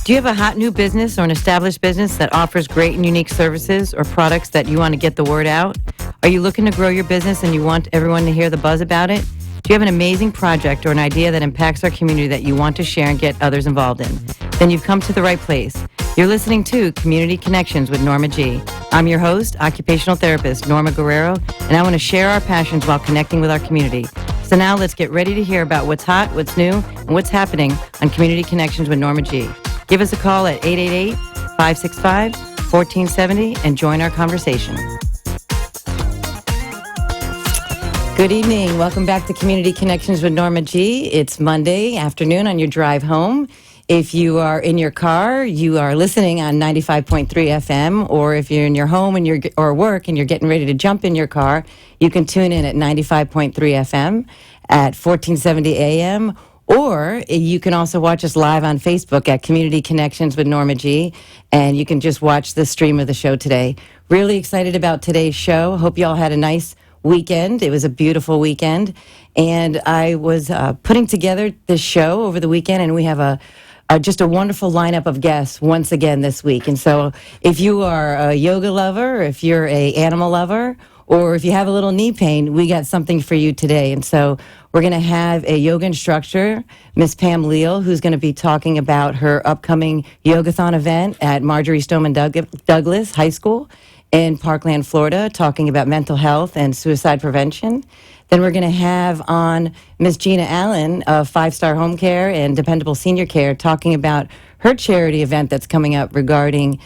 Do you have a hot new business or an established business that offers great and unique services or products that you want to get the word out? Are you looking to grow your business and you want everyone to hear the buzz about it? Do you have an amazing project or an idea that impacts our community that you want to share and get others involved in? Then you've come to the right place. You're listening to Community Connections with Norma G. I'm your host, occupational therapist Norma Guerrero, and I want to share our passions while connecting with our community. So now let's get ready to hear about what's hot, what's new, and what's happening on Community Connections with Norma G. Give us a call at 888-565-1470 and join our conversation. Good evening. Welcome back to Community Connections with Norma G. It's Monday afternoon on your drive home. If you are in your car, you are listening on 95.3 FM, or if you're in your home and or work and you're getting ready to jump in your car, you can tune in at 95.3 FM at 1470 AM, or you can also watch us live on Facebook at Community Connections with Norma G, and you can just watch the stream of the show today. Really excited about today's show. Hope you all had a nice weekend. It was a beautiful weekend, and I was putting together this show over the weekend, and we have just a wonderful lineup of guests once again this week. And so if you are a yoga lover, if you're a animal lover, or if you have a little knee pain, we got something for you today. And so we're going to have a yoga instructor, Miss Pam Leal, who's going to be talking about her upcoming Yogathon event at Marjorie Stoneman Douglas High School in Parkland, Florida, talking about mental health and suicide prevention. Then we're going to have on Miss Gina Allen of 5-Star Home Care and Dependable Senior Care, talking about her charity event that's coming up regarding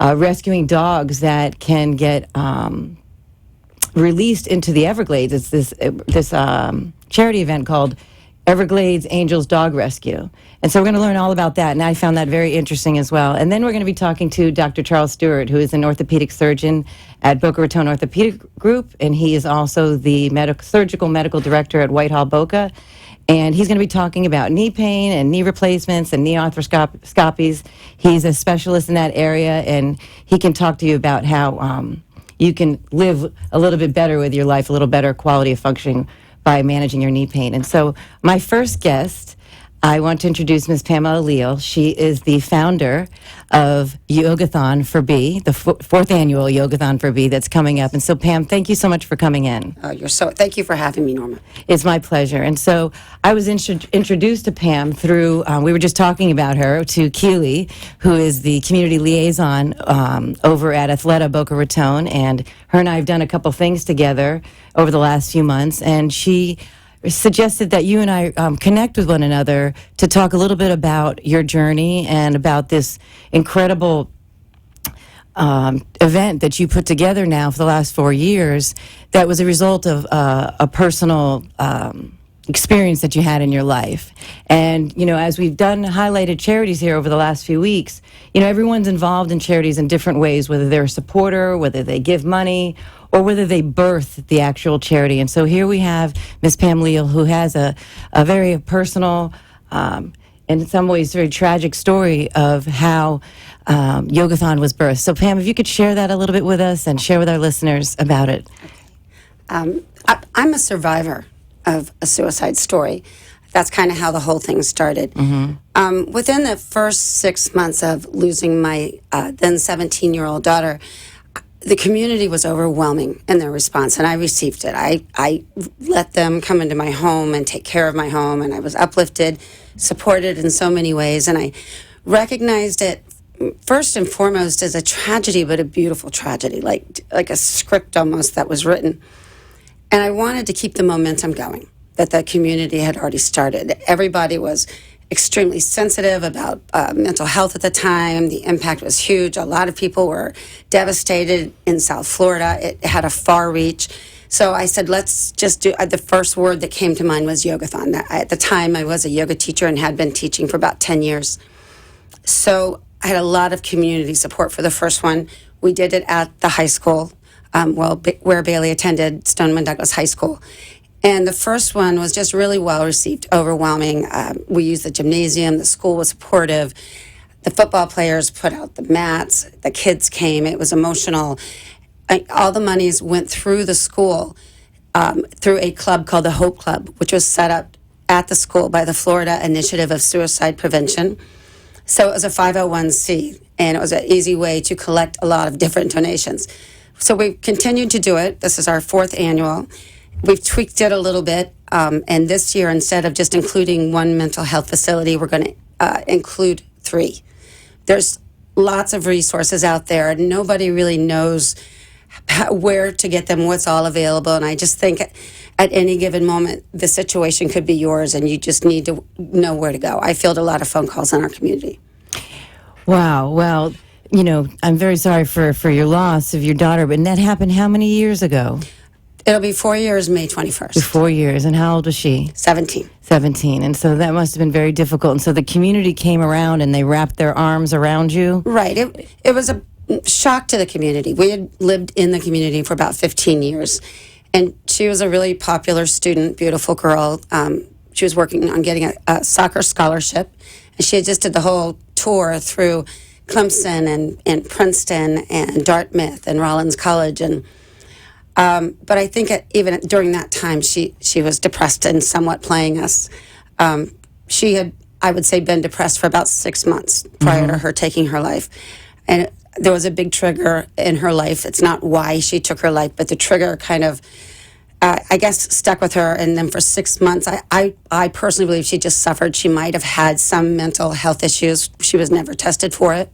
rescuing dogs that can get released into the Everglades. It's this charity event called Everglades Angels Dog Rescue. And so we're going to learn all about that, and I found that very interesting as well. And then we're going to be talking to Dr. Charles Stewart, who is an orthopedic surgeon at Boca Raton Orthopedic Group, and he is also the surgical medical director at Whitehall Boca. And he's going to be talking about knee pain and knee replacements and knee arthroscopies. He's a specialist in that area, and he can talk to you about how you can live a little bit better with your life, a little better quality of functioning by managing your knee pain. And so my first guest, I want to introduce Ms. Pamela Leal. She is the founder of Yogathon for B, the fourth annual Yogathon for B that's coming up. And so, Pam, thank you so much for coming in. Thank you for having me, Norma. It's my pleasure. And so I was introduced to Pam through, we were just talking about her, to Keely, who is the community liaison over at Athleta Boca Raton. And her and I have done a couple things together over the last few months. And she suggested that you and I connect with one another to talk a little bit about your journey and about this incredible event that you put together now for the last 4 years that was a result of a personal experience that you had in your life. And, you know, as we've highlighted charities here over the last few weeks, you know, everyone's involved in charities in different ways, whether they're a supporter, whether they give money, or whether they birth the actual charity. And so here we have Ms. Pam Leal, who has a very personal, and in some ways very tragic story of how Yogathon was birthed. So Pam, if you could share that a little bit with us and share with our listeners about it. I'm a survivor of a suicide story. That's kind of how the whole thing started. Mm-hmm. Within the first 6 months of losing my then 17-year-old daughter, the community was overwhelming in their response, and I received it. I let them come into my home and take care of my home, and I was uplifted, supported in so many ways, and I recognized it first and foremost as a tragedy, but a beautiful tragedy, like a script almost that was written. And I wanted to keep the momentum going that the community had already started. Everybody was extremely sensitive about mental health at the time. The impact was huge. A lot of people were devastated in South Florida. It had a far reach. So I said, let's just do, the first word that came to mind was Yogathon. At the time, I was a yoga teacher and had been teaching for about 10 years. So I had a lot of community support for the first one. We did it at the high school, where Bailey attended, Stoneman Douglas High School. And the first one was just really well received, overwhelming. We used the gymnasium. The school was supportive. The football players put out the mats. The kids came. It was emotional. All the monies went through the school through a club called the Hope Club, which was set up at the school by the Florida Initiative of Suicide Prevention. So it was a 501c, and it was an easy way to collect a lot of different donations. So we've continued to do it. This is our 4th annual. We've tweaked it a little bit, and this year, instead of just including one mental health facility, we're going to include 3. There's lots of resources out there, and nobody really knows where to get them, what's all available. And I just think at any given moment, the situation could be yours, and you just need to know where to go. I field a lot of phone calls in our community. Wow. Well, I'm very sorry for your loss of your daughter, but that happened how many years ago? It'll be 4 years, May 21st. 4 years. And how old was she? 17. 17. And so that must have been very difficult. And so the community came around and they wrapped their arms around you? Right. It was a shock to the community. We had lived in the community for about 15 years. And she was a really popular student, beautiful girl. She was working on getting a soccer scholarship. And she had just did the whole tour through Clemson and Princeton and Dartmouth and Rollins College. And but I think even during that time, she was depressed and somewhat playing us. She had, I would say, been depressed for about 6 months prior to her taking her life. And there was a big trigger in her life. It's not why she took her life, but the trigger kind of, I guess, stuck with her. And then for 6 months, I personally believe she just suffered. She might have had some mental health issues. She was never tested for it.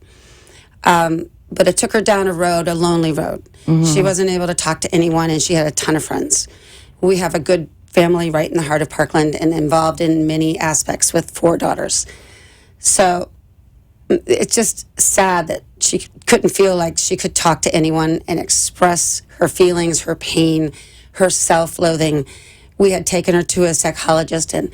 But it took her down a lonely road. She wasn't able to talk to anyone, and she had a ton of friends. We have a good family right in the heart of Parkland and involved in many aspects with 4 daughters. So it's just sad that she couldn't feel like she could talk to anyone and express her feelings, her pain, her self-loathing. We had taken her to a psychologist and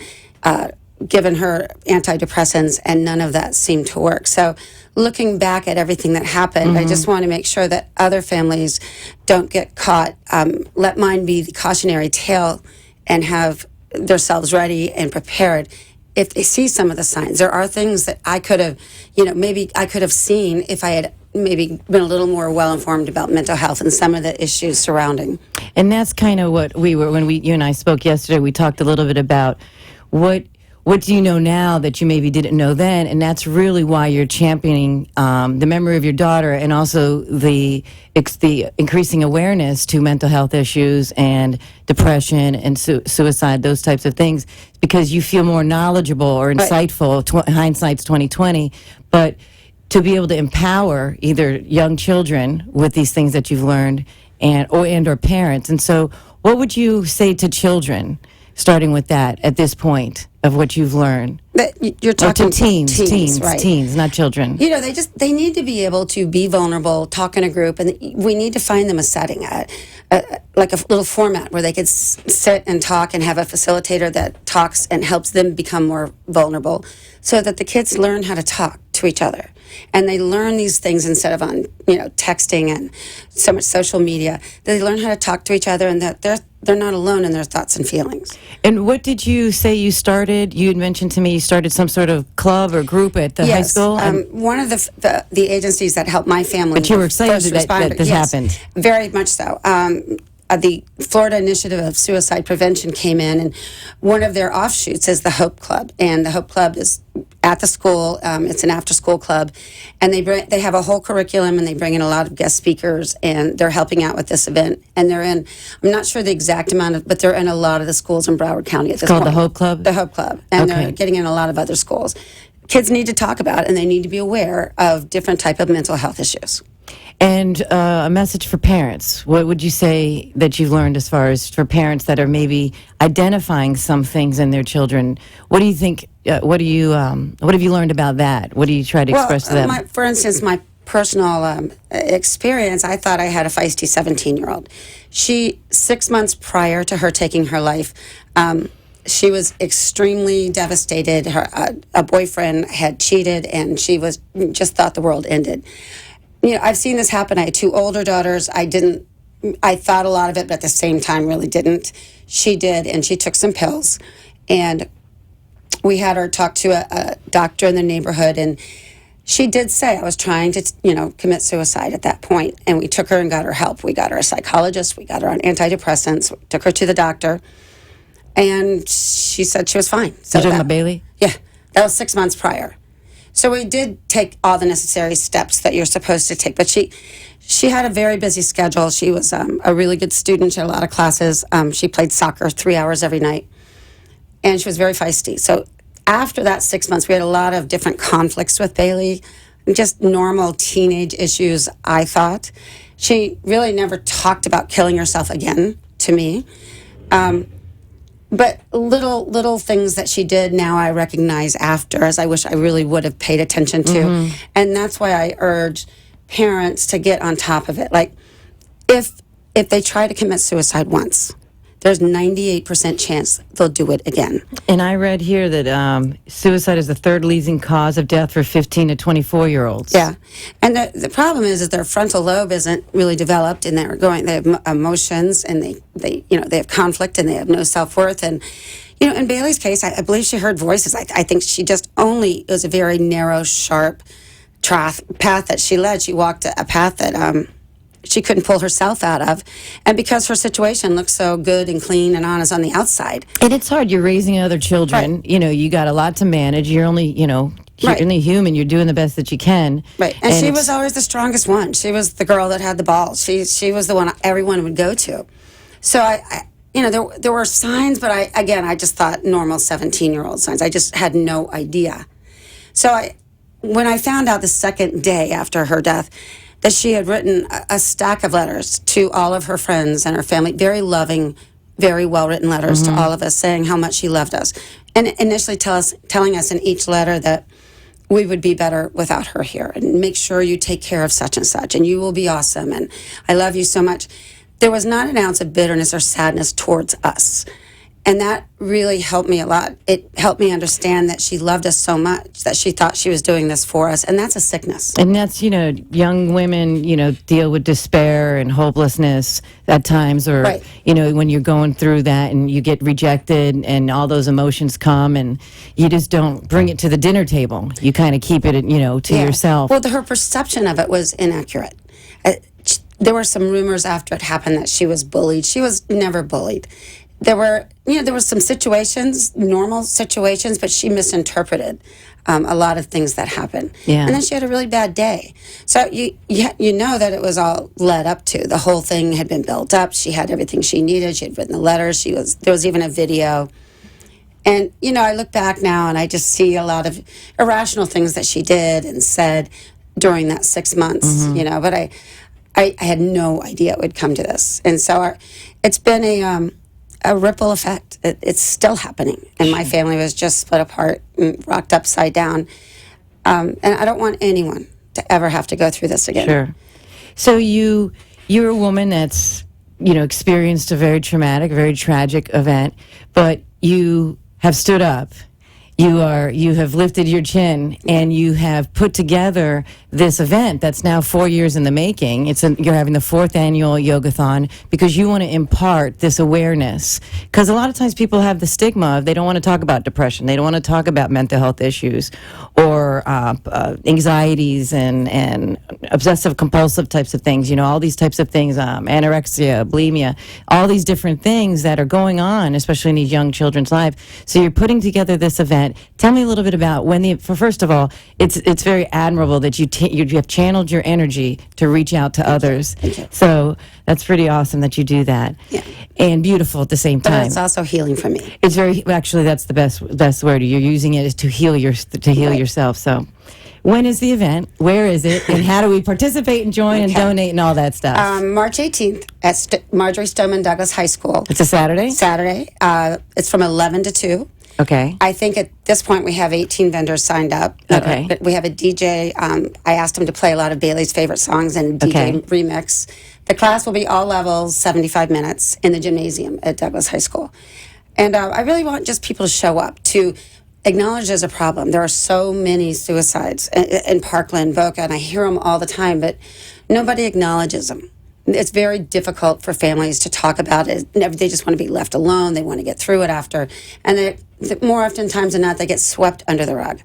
given her antidepressants, and none of that seemed to work. So looking back at everything that happened, I just want to make sure that other families don't get caught. Let mine be the cautionary tale and have themselves ready and prepared. If they see some of the signs, there are things that I could have, maybe I could have seen if I had maybe been a little more well-informed about mental health and some of the issues surrounding. And that's kind of what we were, when you and I spoke yesterday, we talked a little bit about what do you know now that you maybe didn't know then? And that's really why you're championing the memory of your daughter, and also the increasing awareness to mental health issues and depression and suicide, those types of things, because you feel more knowledgeable or insightful. Hindsight's 2020, but to be able to empower either young children with these things that you've learned, or parents. And so, what would you say to children, starting with that at this point of what you've learned? You're talking to teens, right? Teens, not children. They need to be able to be vulnerable, talk in a group, and we need to find them a setting, like a little format where they could sit and talk and have a facilitator that talks and helps them become more vulnerable, so that the kids learn how to talk to each other. And they learn these things instead of on, texting and so much social media. They learn how to talk to each other, and that they're not alone in their thoughts and feelings. And what did you say you started? You had mentioned to me you started some sort of club or group at the high school? One of the agencies that helped my family. But you were excited that this happened. Very much so. The Florida Initiative of Suicide Prevention came in, and one of their offshoots is the Hope Club. And the Hope Club is at the school. It's an after-school club, and they have a whole curriculum, and they bring in a lot of guest speakers, and they're helping out with this event. And they're in, I'm not sure the exact amount but they're in a lot of the schools in Broward County at this point. It's called the Hope Club? The Hope Club. And they're getting in a lot of other schools. Kids need to talk about it, and they need to be aware of different type of mental health issues. And a message for parents. What would you say that you've learned as far as for parents that are maybe identifying some things in their children? What do you think? What have you learned about that? What do you try to express to them? For instance, my personal experience, I thought I had a feisty 17-year-old. She, 6 months prior to her taking her life, she was extremely devastated. A boyfriend had cheated, and she just thought the world ended. I've seen this happen. I had 2 older daughters. I thought a lot of it, but at the same time really didn't. She did, and she took some pills. And we had her talk to a doctor in the neighborhood, and she did say, I was trying to, commit suicide at that point. And we took her and got her help. We got her a psychologist. We got her on antidepressants. We took her to the doctor, and she said she was fine. So You're talking about Bailey? Yeah, that was 6 months prior. So we did take all the necessary steps that you're supposed to take. But she had a very busy schedule. She was a really good student. She had a lot of classes. She played soccer 3 hours every night, and she was very feisty. So after that 6 months, we had a lot of different conflicts with Bailey, just normal teenage issues, I thought. She really never talked about killing herself again to me. But little things that she did now I recognize after, as I wish I really would have paid attention to. And that's why I urge parents to get on top of it. Like, if they try to commit suicide once, there's 98% chance they'll do it again. And I read here that suicide is the third leading cause of death for 15 to 24-year-olds. Yeah, and the problem is their frontal lobe isn't really developed, and they have emotions, and they have conflict, and they have no self-worth. And in Bailey's case, I believe she heard voices. I think she just only, it was a very narrow, sharp path that she led. She walked a path that she couldn't pull herself out of, and because her situation looks so good and clean and honest on the outside. And it's hard. You're raising other children. Right. You got a lot to manage. You're only, you're Right. only human. You're doing the best that you can. Right, and she was always the strongest one. She was the girl that had the balls. She was the one everyone would go to. So there were signs, but I just thought normal 17-year-old signs. I just had no idea. So when I found out the second day after her death that she had written a stack of letters to all of her friends and her family, very loving, very well-written letters to all of us, saying how much she loved us, and initially telling us in each letter that we would be better without her here, and make sure you take care of such and such, and you will be awesome, and I love you so much. There was not an ounce of bitterness or sadness towards us. And that really helped me a lot. It helped me understand that she loved us so much that she thought she was doing this for us. And that's a sickness. And that's, young women, deal with despair and hopelessness at times, or, Right. When you're going through that and you get rejected and all those emotions come and you just don't bring it to the dinner table. You kind of keep it, to Yeah. yourself. Well, her perception of it was inaccurate. There were some rumors after it happened that she was bullied. She was never bullied. There were some situations, normal situations, but she misinterpreted a lot of things that happened. Yeah. And then she had a really bad day. So you know that it was all led up to. The whole thing had been built up. She had everything she needed. She had written the letters. There was even a video. And, I look back now and I just see a lot of irrational things that she did and said during that 6 months, but I had no idea it would come to this. And so it's been a ripple effect. It's still happening, and my family was just split apart and rocked upside down. And I don't want anyone to ever have to go through this again. Sure. So you're a woman that's experienced a very traumatic, very tragic event, but you have stood up. You have lifted your chin, and you have put together this event that's now 4 years in the making. You're having the 4th annual Yogathon because you want to impart this awareness. Because a lot of times people have the stigma of they don't want to talk about depression, they don't want to talk about mental health issues, or anxieties and obsessive compulsive types of things. All these types of things, anorexia, bulimia, all these different things that are going on, especially in these young children's lives. So you're putting together this event. Tell me a little bit about first of all, it's very admirable that you have channeled your energy to reach out to others. Thank you. So that's pretty awesome that you do that. Yeah. And beautiful at the same But time. it's also healing for me. It's actually that's the best word. You're using it is to heal Right. yourself. So when is the event? Where is it? And how do we participate and join and donate and all that stuff? March 18th at Marjorie Stoneman Douglas High School. It's a Saturday? Saturday. It's from 11 to 2. Okay. I think at this point we have 18 vendors signed up. Okay. But we have a DJ. I asked him to play a lot of Bailey's favorite songs and DJ Okay. remix. The class will be all levels, 75 minutes in the gymnasium at Douglas High School. And I really want just people to show up, to acknowledge there's a problem. There are so many suicides in Parkland, Boca, and I hear them all the time, but nobody acknowledges them. It's very difficult for families to talk about it. They just want to be left alone. They want to get through it after. And more often times than not, they get swept under the rug.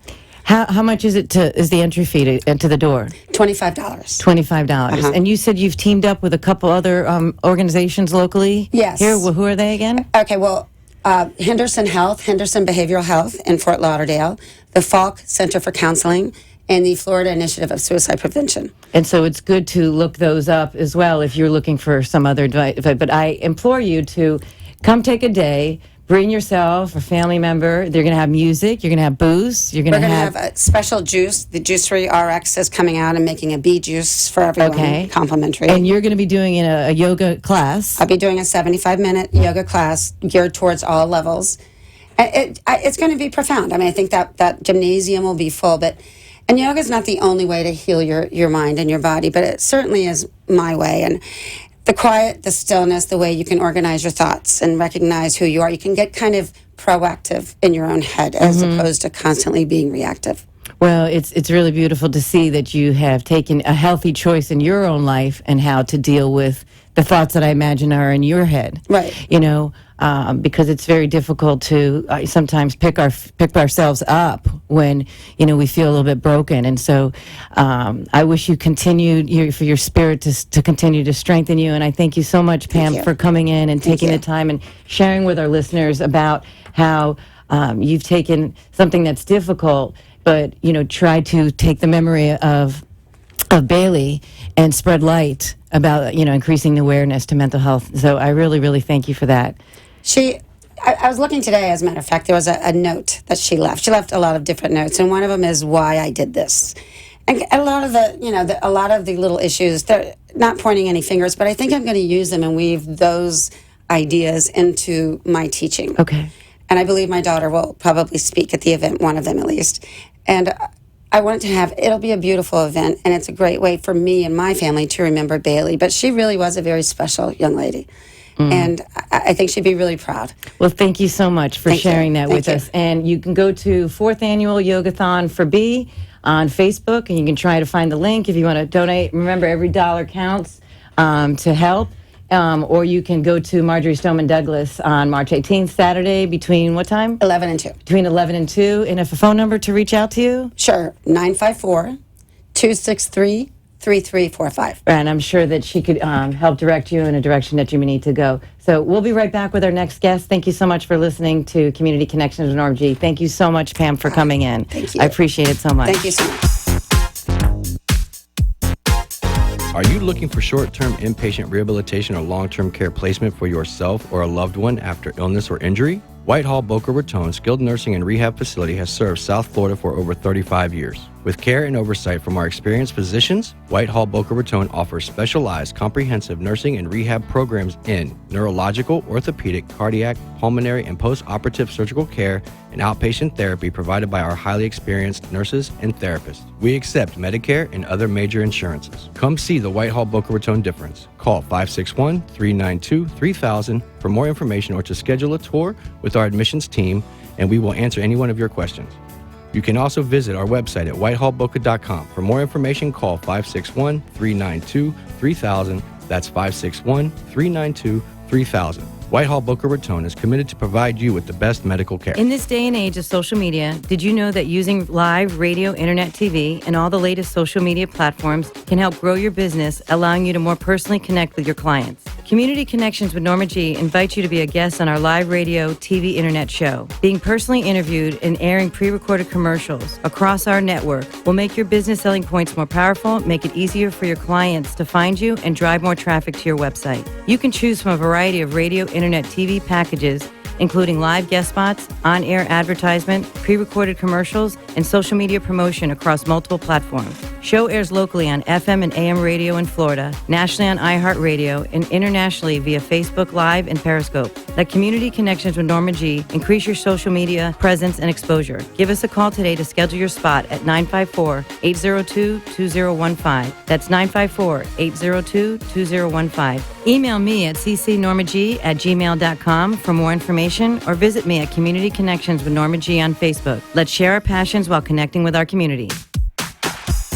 How much is the entry fee to enter the door? $25. $25. And you said you've teamed up with a couple other organizations locally? Yes. Here, who are they again? Okay, well, Henderson Behavioral Health in Fort Lauderdale. the Falk Center for Counseling, and the Florida Initiative of Suicide Prevention. And so it's good to look those up as well if you're looking for some other advice. But I implore you to come take a day, bring yourself, a family member. They're going to have music. You're going to have booze. You're going We're to going to have a special juice. The Juicery RX is coming out and making a bee juice for everyone, complimentary. And you're going to be doing a yoga class. I'll be doing a 75-minute yoga class geared towards all levels. It's going to be profound. I mean, I think that gymnasium will be full, and yoga is not the only way to heal your mind and your body, but it certainly is my way. And the quiet, the stillness, the way you can organize your thoughts and recognize who you are. You can get kind of proactive in your own head as opposed to constantly being reactive. Well, it's really beautiful to see that you have taken a healthy choice in your own life and how to deal with the thoughts that I imagine are in your head. Right. Because it's very difficult to sometimes pick ourselves up when we feel a little bit broken. And so I wish you continued for your spirit to continue to strengthen you. And I thank you so much, Pam, for coming in and taking the time and sharing with our listeners about how you've taken something that's difficult, but try to take the memory of Bailey and spread light about increasing awareness to mental health. So I really, really thank you for that. I was looking today, as a matter of fact, there was a note that she left. She left a lot of different notes, and one of them is why I did this. And a lot of the little issues, they're not pointing any fingers, but I think I'm going to use them and weave those ideas into my teaching. Okay. And I believe my daughter will probably speak at the event, one of them at least. And I want it'll be a beautiful event, and it's a great way for me and my family to remember Bailey. But she really was a very special young lady. And I think she'd be really proud. Well, thank you so much for sharing that with us. And you can go to 4th Annual Yogathon for B on Facebook, and you can try to find the link if you want to donate. Remember, every dollar counts to help. Or you can go to Marjorie Stoneman Douglas on March 18th, Saturday, between what time? 11 and 2. Between 11 and 2. And if a phone number to reach out to you? Sure, 954-263-3345. And I'm sure that she could help direct you in a direction that you may need to go. So we'll be right back with our next guest. Thank you so much for listening to Community Connections with Norma G. Thank you so much, Pam, for coming in. Thank you. I appreciate it so much. Thank you so much. Are you looking for short-term inpatient rehabilitation or long-term care placement for yourself or a loved one after illness or injury? Whitehall Boca Raton Skilled Nursing and Rehab Facility has served South Florida for over 35 years. With care and oversight from our experienced physicians, Whitehall Boca Raton offers specialized comprehensive nursing and rehab programs in neurological, orthopedic, cardiac, pulmonary, and post-operative surgical care and outpatient therapy provided by our highly experienced nurses and therapists. We accept Medicare and other major insurances. Come see the Whitehall Boca Raton difference. Call 561-392-3000 for more information or to schedule a tour with our admissions team, and we will answer any one of your questions. You can also visit our website at whitehallboca.com. For more information, call 561-392-3000. That's 561-392-3000. Whitehall Boca Raton is committed to provide you with the best medical care. In this day and age of social media, did you know that using live radio, internet, TV, and all the latest social media platforms can help grow your business, allowing you to more personally connect with your clients? Community Connections with Norma G invites you to be a guest on our live radio, TV, internet show. Being personally interviewed and airing pre-recorded commercials across our network will make your business selling points more powerful, make it easier for your clients to find you, and drive more traffic to your website. You can choose from a variety of radio, internet, TV packages, including live guest spots, on-air advertisement, pre-recorded commercials, and social media promotion across multiple platforms. Show airs locally on FM and AM radio in Florida, nationally on iHeartRadio, and internationally via Facebook Live and Periscope. Let Community Connections with Norma G increase your social media presence and exposure. Give us a call today to schedule your spot at 954-802-2015. That's 954-802-2015. Email me at ccnormag@gmail.com for more information, or visit me at Community Connections with Norma G on Facebook. Let's share our passions while connecting with our community.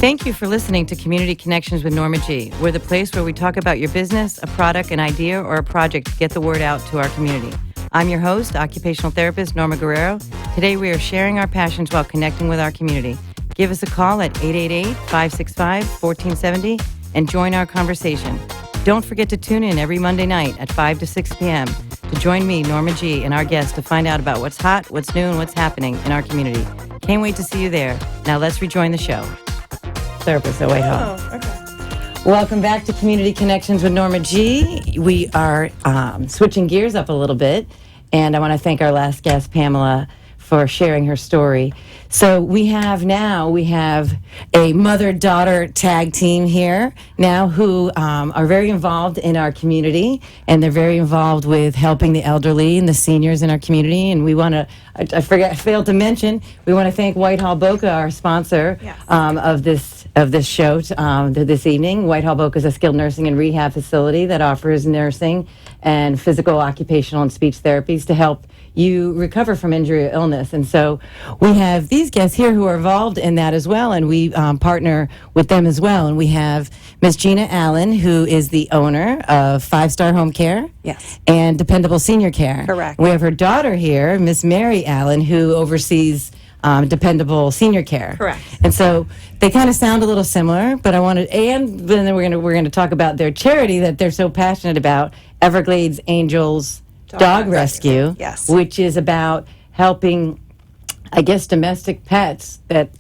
Thank you for listening to Community Connections with Norma G. We're the place where we talk about your business, a product, an idea, or a project to get the word out to our community. I'm your host, occupational therapist Norma Guerrero. Today we are sharing our passions while connecting with our community. Give us a call at 888-565-1470 and join our conversation. Don't forget to tune in every Monday night at 5 to 6 p.m. to join me, Norma G, and our guests to find out about what's hot, what's new, and what's happening in our community. Can't wait to see you there. Now let's rejoin the show. Therapist at Whitehall. Oh, okay. Welcome back to Community Connections with Norma G. We are switching gears up a little bit, and I want to thank our last guest, Pamela, for sharing her story. So we have a mother-daughter tag team here now who are very involved in our community, and they're very involved with helping the elderly and the seniors in our community. And we want to, I failed to mention, we want to thank Whitehall Boca, our sponsor of this show this evening. Whitehall Boca is a skilled nursing and rehab facility that offers nursing and physical, occupational, and speech therapies to help you recover from injury or illness. And so we have these guests here who are involved in that as well, and we partner with them as well. And we have Miss Gina Allen, who is the owner of 5-Star Home Care and Dependable Senior Care. Correct. We have her daughter here, Miss Mary Allen, who oversees Dependable Senior Care. Correct. And so they kind of sound a little similar, but then we're going to talk about their charity that they're so passionate about, Everglades Angels Dog Rescue, which is about helping, I guess, domestic pets that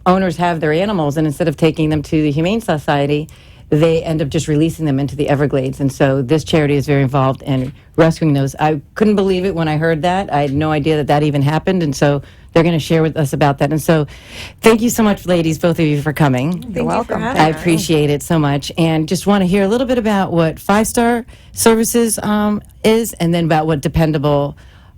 owners have their animals, and instead of taking them to the Humane Society, they end up just releasing them into the Everglades. And so this charity is very involved in rescuing those. I couldn't believe it when I heard that. I had no idea that even happened, and so they're going to share with us about that. And so thank you so much, ladies, both of you, for coming. You're welcome. I appreciate it so much, and just want to hear a little bit about what 5-Star Services is, and then about what Dependable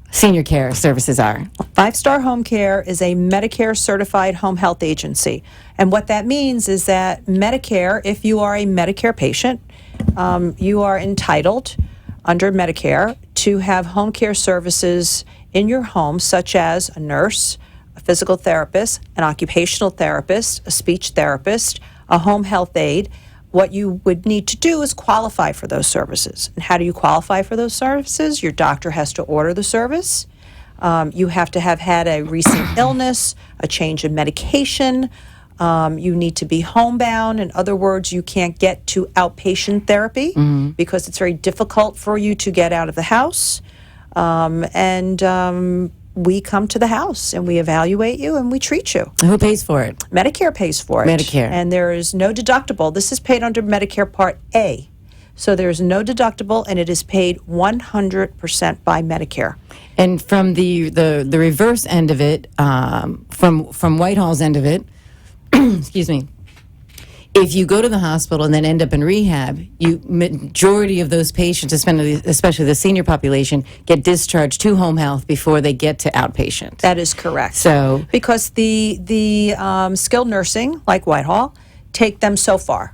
Senior Care Services are. 5-Star Home Care is a Medicare certified home health agency. And what that means is that Medicare, if you are a Medicare patient, you are entitled under Medicare to have home care services in your home, such as a nurse, a physical therapist, an occupational therapist, a speech therapist, a home health aide. What you would need to do is qualify for those services. And how do you qualify for those services? Your doctor has to order the service. You have to have had a recent illness, a change in medication. You need to be homebound. In other words, you can't get to outpatient therapy because it's very difficult for you to get out of the house. We come to the house and we evaluate you and we treat you. Who pays for it? Medicare pays for it. Medicare. And there is no deductible. This is paid under Medicare Part A. So there is no deductible, and it is paid 100% by Medicare. And from the reverse end of it, from Whitehall's end of it, excuse me, if you go to the hospital and then end up in rehab, majority of those patients, especially the senior population, get discharged to home health before they get to outpatient. That is correct. So, because the skilled nursing, like Whitehall, take them so far.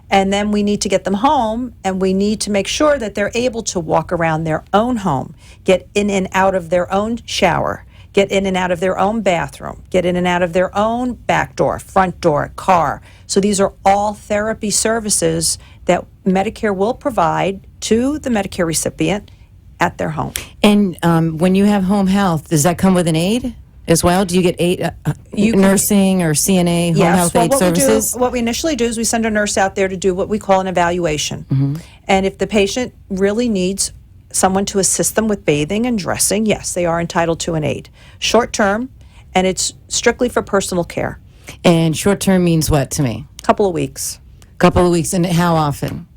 And then we need to get them home, and we need to make sure that they're able to walk around their own home, get in and out of their own shower, get in and out of their own bathroom, get in and out of their own back door, front door, car. So these are all therapy services that Medicare will provide to the Medicare recipient at their home. And when you have home health, does that come with an aide as well? Do you get aid, nursing or CNA, home health aid services? What we initially do is we send a nurse out there to do what we call an evaluation. And if the patient really needs someone to assist them with bathing and dressing, yes, they are entitled to an aide. Short term, and it's strictly for personal care. And short term means what to me? Couple of weeks. Couple of weeks, and how often?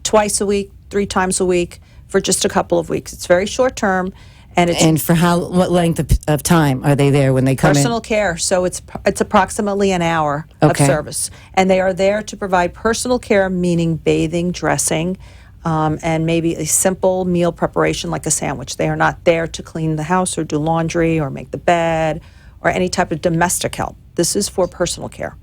Twice a week, 3 times a week, for just a couple of weeks. It's very short term, and it's what length of time are they there when they come personal in? care. So it's approximately an hour of service, and they are there to provide personal care, meaning bathing, dressing, and maybe a simple meal preparation like a sandwich. They are not there to clean the house or do laundry or make the bed or any type of domestic help. This is for personal care.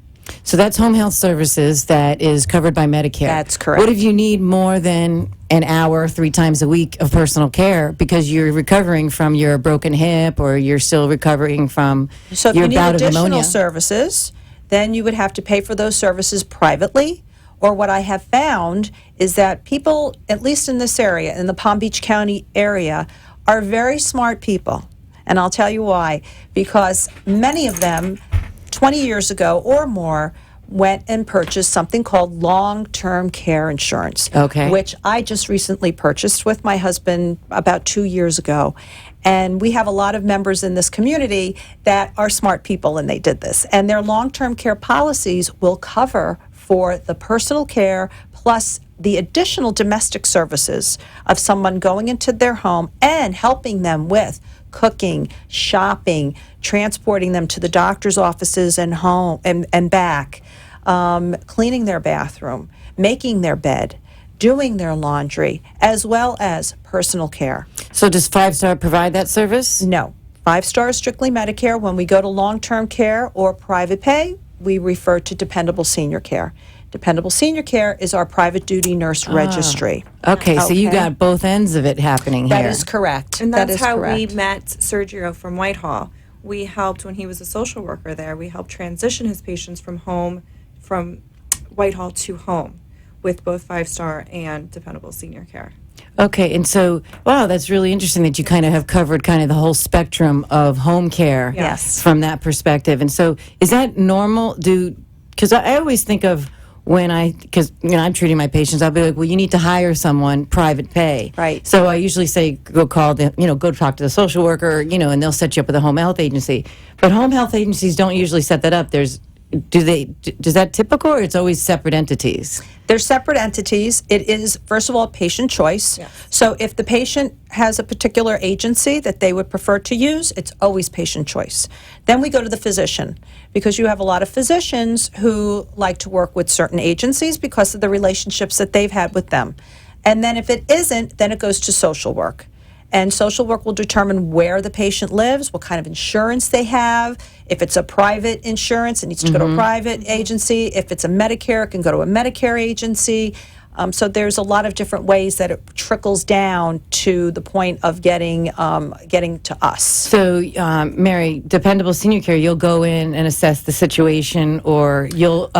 So that's home health services that is covered by Medicare. That's correct. What if you need more than an hour 3 times a week of personal care because you're recovering from your broken hip or you're still recovering from so if your you need bout of additional pneumonia? services, then you would have to pay for those services privately. Or what I have found is that people, at least in this area, in the Palm Beach County area, are very smart people. And I'll tell you why. Because many of them, 20 years ago or more, went and purchased something called long-term care insurance, Okay. which I just recently purchased with my husband about 2 years ago. And we have a lot of members in this community that are smart people, and they did this. And their long-term care policies will cover for the personal care plus the additional domestic services of someone going into their home and helping them with cooking, shopping, transporting them to the doctor's offices and home and back, cleaning their bathroom, making their bed, doing their laundry, as well as personal care. So does 5 Star provide that service? No. 5 Star is strictly Medicare. When we go to long-term care or private pay, we refer to Dependable Senior Care. Dependable Senior Care is our private duty nurse registry. Okay, so you Okay. got both ends of it happening here. That is correct. And That that's is how correct. we met Sergio from Whitehall. We helped when he was a social worker there. We helped transition his patients from Whitehall to home with both 5 Star and Dependable Senior Care. Okay, and so, wow, that's really interesting that you kind of have covered kind of the whole spectrum of home care Yes. from that perspective. And so, is that normal? Because I always think of because I'm treating my patients, I'll be like, well, you need to hire someone private pay. Right. So I usually say, go call the, go talk to the social worker, and they'll set you up with a home health agency. But home health agencies don't usually set that up. Is that typical, or it's always separate entities? They're separate entities. It is, first of all, patient choice. Yes. So if the patient has a particular agency that they would prefer to use, it's always patient choice. Then we go to the physician, because you have a lot of physicians who like to work with certain agencies because of the relationships that they've had with them. And then if it isn't, then it goes to social work. And social work will determine where the patient lives, what kind of insurance they have. If it's a private insurance, it needs to go to a private agency. If it's a Medicare, it can go to a Medicare agency. So there's a lot of different ways that it trickles down to the point of getting to us. So, Mary, Dependable Senior Care, you'll go in and assess the situation, or you'll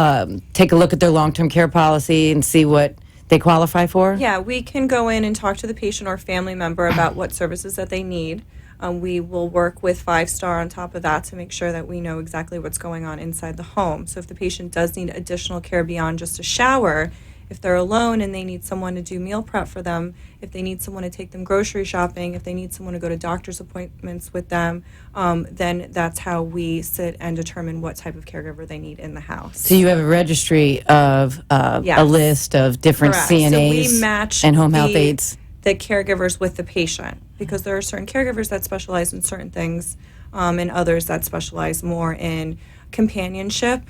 take a look at their long-term care policy and see what they qualify for? Yeah, we can go in and talk to the patient or family member about what services that they need. We will work with 5 Star on top of that to make sure that we know exactly what's going on inside the home. So if the patient does need additional care beyond just a shower, if they're alone and they need someone to do meal prep for them, if they need someone to take them grocery shopping, if they need someone to go to doctor's appointments with them, then that's how we sit and determine what type of caregiver they need in the house. So you have a registry of a Yes. list of different Correct. CNAs So we match and home health aides? the caregivers with the patient, because there are certain caregivers that specialize in certain things, and others that specialize more in companionship,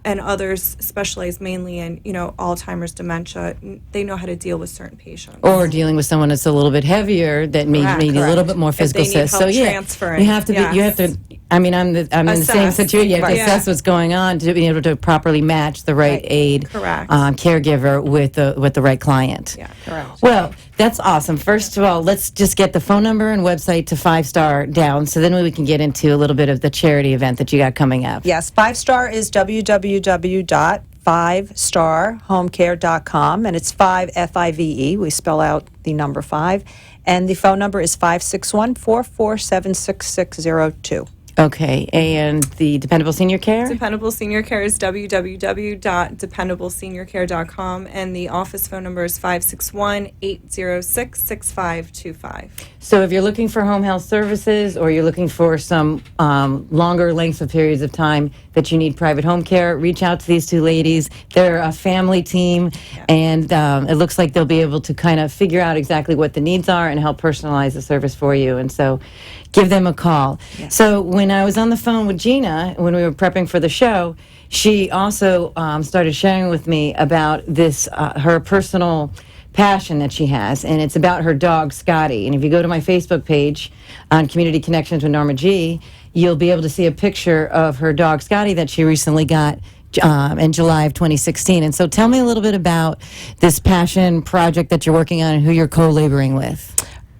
and others specialize mainly in Alzheimer's, dementia. They know how to deal with certain patients. Or dealing with someone that's a little bit heavier that may Correct. need a little bit more If they physical need assist. help So yeah, transferring, you have to you have yes. to. I mean, I'm in the same Assess. situation. You have to Right. assess Yeah. what's going on to be able to properly match the right aid, Correct. caregiver with the right client. Yeah, correct. Well, that's awesome. First of all, let's just get the phone number and website to 5 Star down, so then we can get into a little bit of the charity event that you got coming up. Yes, 5 Star is www.5starhomecare.com, and it's 5 FIVE. We spell out the number 5, and the phone number is 561-447-6602. Okay, and the Dependable Senior Care? Dependable Senior Care is www.dependableseniorcare.com, and the office phone number is 561-806-6525. So if you're looking for home health services, or you're looking for some longer lengths of periods of time that you need private home care, reach out to these two ladies. They're a family team, and it looks like they'll be able to kind of figure out exactly what the needs are and help personalize the service for you. And so give them a call. So when I was on the phone with Gina, when we were prepping for the show, she also started sharing with me about this, her personal passion that she has, and it's about her dog Scotty. And if you go to my Facebook page on Community Connections with Norma G, you'll be able to see a picture of her dog Scotty that she recently got in July of 2016. And so tell me a little bit about this passion project that you're working on and who you're co-laboring with.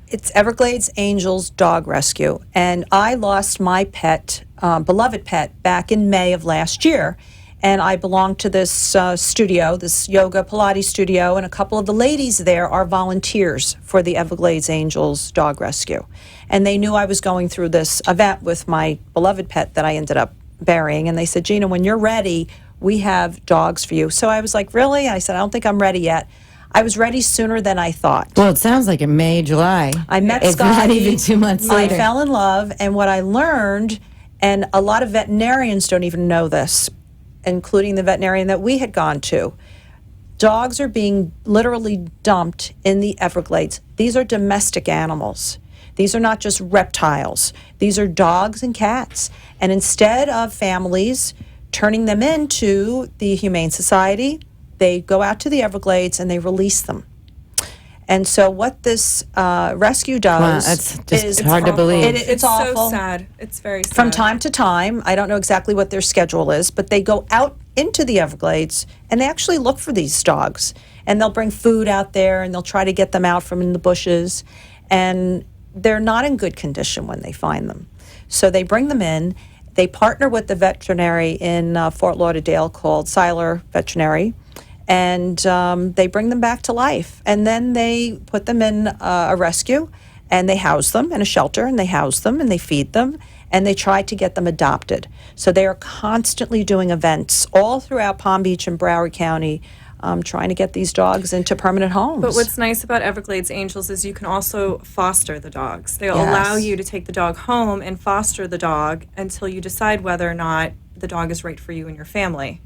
It's Everglades Angels Dog Rescue, and I lost my pet, beloved pet, back in May of last year. And I belong to this studio, this yoga Pilates studio, and a couple of the ladies there are volunteers for the Everglades Angels Dog Rescue. And they knew I was going through this event with my beloved pet that I ended up burying, and they said, Gina, when you're ready, we have dogs for you. So I was like, really? I said, I don't think I'm ready yet. I was ready sooner than I thought. Well, it sounds like in May, July. I met It's Scotty. not even 2 months later. I fell in love, and what I learned, and a lot of veterinarians don't even know this, including the veterinarian that we had gone to, dogs are being literally dumped in the Everglades. These are domestic animals. These are not just reptiles. These are dogs and cats. And instead of families turning them into the Humane Society, they go out to the Everglades and they release them. And so what this rescue does That's just is hard to believe. It's awful. so sad. It's very sad. From time to time, I don't know exactly what their schedule is, but they go out into the Everglades and they actually look for these dogs. And they'll bring food out there and they'll try to get them out from in the bushes. And they're not in good condition when they find them. So they bring them in. They partner with the veterinary in Fort Lauderdale called Seiler Veterinary. And they bring them back to life. And then they put them in a rescue, and they house them in a shelter, and they house them, and they feed them, and they try to get them adopted. So they are constantly doing events all throughout Palm Beach and Broward County, trying to get these dogs into permanent homes. But what's nice about Everglades Angels is you can also foster the dogs. They'll Yes. allow you to take the dog home and foster the dog until you decide whether or not the dog is right for you and your family.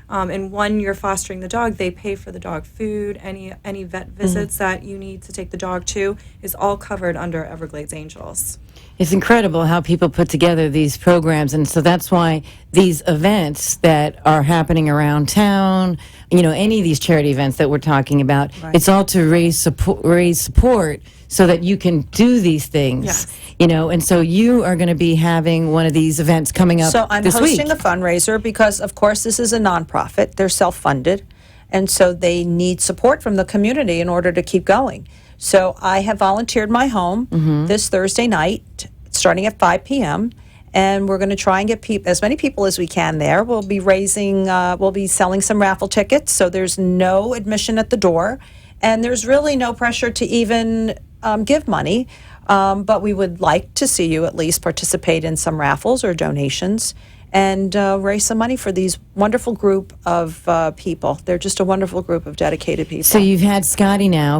And when you're fostering the dog, they pay for the dog food, any vet visits that you need to take the dog to is all covered under Everglades Angels. It's incredible how people put together these programs, and so that's why these events that are happening around town, any of these charity events that we're talking about, it's all to raise support so that you can do these things. Yes. And so you are going to be having one of these events coming up So I'm this hosting week. a fundraiser because, of course, this is a nonprofit. They're self-funded, and so they need support from the community in order to keep going. So I have volunteered my home this Thursday night, starting at 5 p.m., and we're going to try and get as many people as we can there. We'll be we'll be selling some raffle tickets, so there's no admission at the door, and there's really no pressure to even give money. But we would like to see you at least participate in some raffles or donations and raise some money for these wonderful group of people. They're just a wonderful group of dedicated people. So you've had Scotty now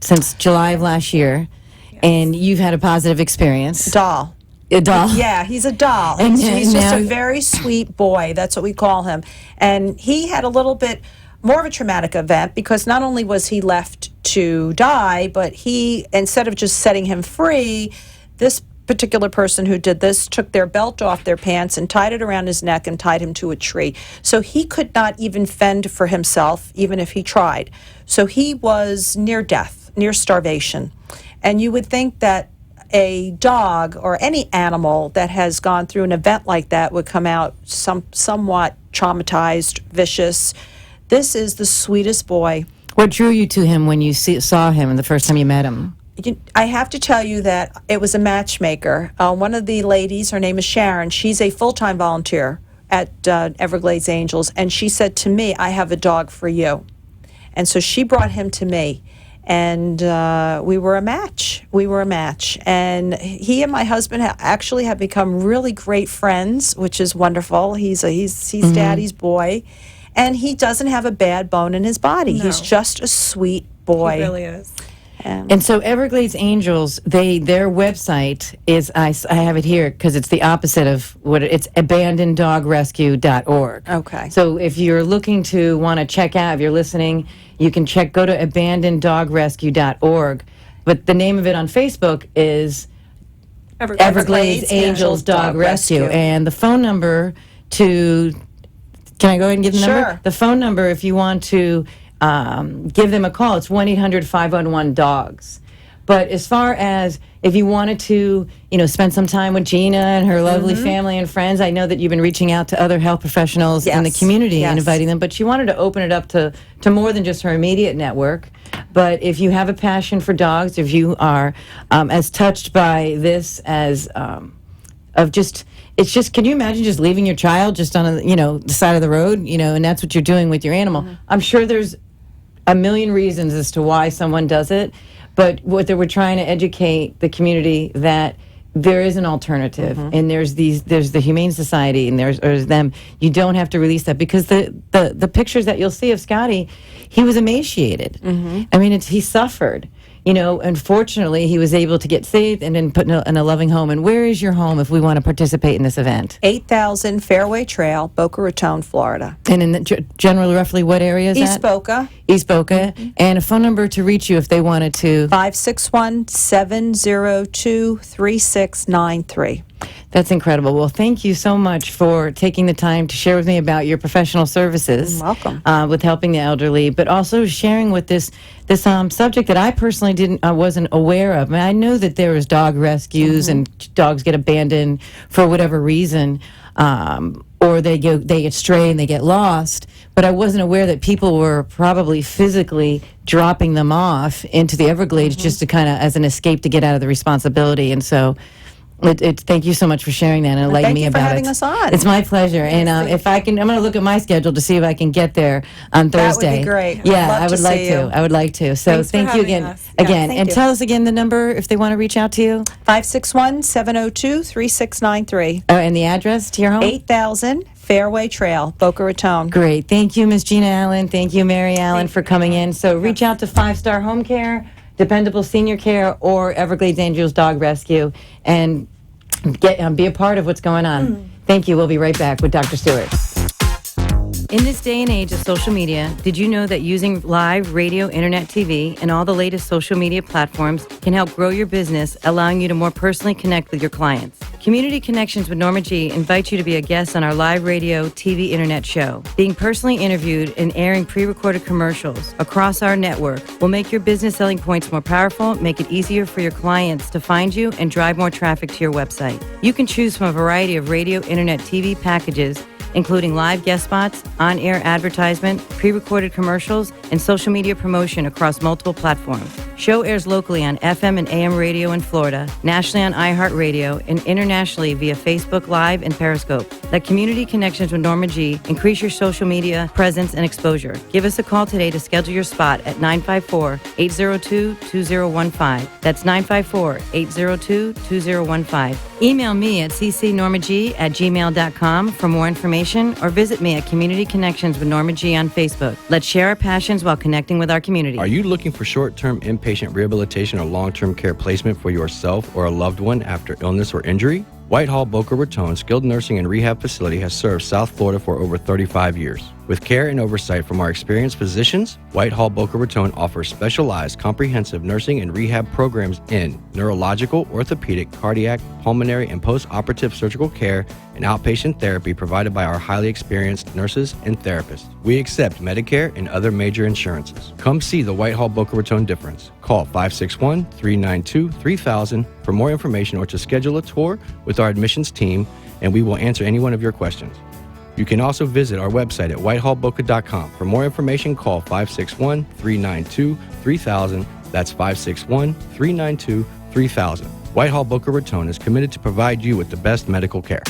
since July of last year, and you've had a positive experience. Doll. A doll. Yeah, he's a doll. And He's just now- a very sweet boy. That's what we call him. And he had a little bit more of a traumatic event because not only was he left to die, but instead of just setting him free, this particular person who did this took their belt off their pants and tied it around his neck and tied him to a tree. So he could not even fend for himself, even if he tried. So he was near death, near starvation. And you would think that a dog or any animal that has gone through an event like that would come out somewhat traumatized, vicious. This is the sweetest boy. What drew you to him when you saw him the first time you met him? I have to tell you that it was a matchmaker. One of the ladies, her name is Sharon, she's a full-time volunteer at Everglades Angels, and she said to me, I have a dog for you. And so she brought him to me, and we were a match. And he and my husband actually have become really great friends, which is wonderful. He's Daddy's boy, and he doesn't have a bad bone in his body. No. He's just a sweet boy. He really is. And so Everglades Angels, their website is, I have it here because it's the opposite of it's abandoneddogrescue.org. Okay. So if you're looking to want to check out, if you're listening, you can go to abandoneddogrescue.org. But the name of it on Facebook is Everglades Angels Dog Rescue. And the phone number can I go ahead and give the number? Sure. The phone number, if you want to give them a call, it's 1-800-511-DOGS. But as far as if you wanted to, spend some time with Gina and her lovely family and friends, I know that you've been reaching out to other health professionals in the Yes. community and Yes. inviting them, but you wanted to open it up to more than just her immediate network. But if you have a passion for dogs, if you are as touched by this as can you imagine just leaving your child just on the side of the road, and that's what you're doing with your animal. I'm sure there's a million reasons as to why someone does it, but we're trying to educate the community that there is an alternative, and there's the Humane Society, and there's them. You don't have to release that, because the pictures that you'll see of Scotty, he was emaciated. I mean, he suffered. Unfortunately, he was able to get saved and then put in a loving home. And where is your home if we want to participate in this event? 8000 Fairway Trail, Boca Raton, Florida. And in generally, roughly what area is East that? Boca. East Boca. And a phone number to reach you if they wanted to. 561-702-3693. That's incredible. Well, thank you so much for taking the time to share with me about your professional services. You're welcome. With helping the elderly, but also sharing with this subject that I personally wasn't aware of. I mean, I know that there is dog rescues and dogs get abandoned for whatever reason, or they get stray and they get lost. But I wasn't aware that people were probably physically dropping them off into the Everglades just to kind of as an escape to get out of the responsibility. And so. Thank you so much for sharing that and enlightening me about it. Thank you for having us on. It's my pleasure. And if I can, I'm going to look at my schedule to see if I can get there on Thursday. That would be great. Yeah, Love I would to like see to. you. I would like to. So Thanks for thank you having again. us. Yeah, Again, thank and you. tell us again the number if they want to reach out to you. 561-702-3693. And the address to your home. 8000 Fairway Trail, Boca Raton. Great. Thank you, Miss Gina Allen. Thank you, Mary Allen, for coming in. So reach out to 5-Star Home Care, Dependable Senior Care, or Everglades Angels Dog Rescue, and be a part of what's going on. Thank you. We'll be right back with Dr. Stewart. In this day and age of social media, did you know that using live radio, internet, TV, and all the latest social media platforms can help grow your business, allowing you to more personally connect with your clients? Community Connections with Norma G invites you to be a guest on our live radio, TV, internet show. Being personally interviewed and airing pre-recorded commercials across our network will make your business selling points more powerful, make it easier for your clients to find you, and drive more traffic to your website. You can choose from a variety of radio, internet, TV packages, including live guest spots, on-air advertisement, pre-recorded commercials, and social media promotion across multiple platforms. Show airs locally on FM and AM radio in Florida, nationally on iHeartRadio, and internationally via Facebook Live and Periscope. Let Community Connections with Norma G increase your social media presence and exposure. Give us a call today to schedule your spot at 954-802-2015. That's 954-802-2015. Email me at ccnormag@gmail.com for more information, or visit me at Community Connections with Norma G on Facebook. Let's share our passions while connecting with our community. Are you looking for short-term inpatient rehabilitation or long-term care placement for yourself or a loved one after illness or injury? Whitehall Boca Raton Skilled Nursing and Rehab Facility has served South Florida for over 35 years. With care and oversight from our experienced physicians, Whitehall Boca Raton offers specialized comprehensive nursing and rehab programs in neurological, orthopedic, cardiac, pulmonary, and post-operative surgical care and outpatient therapy provided by our highly experienced nurses and therapists. We accept Medicare and other major insurances. Come see the Whitehall Boca Raton difference. Call 561-392-3000 for more information or to schedule a tour with our admissions team, and we will answer any one of your questions. You can also visit our website at whitehallboca.com. For more information, call 561-392-3000. That's 561-392-3000. Whitehall Boca Raton is committed to provide you with the best medical care.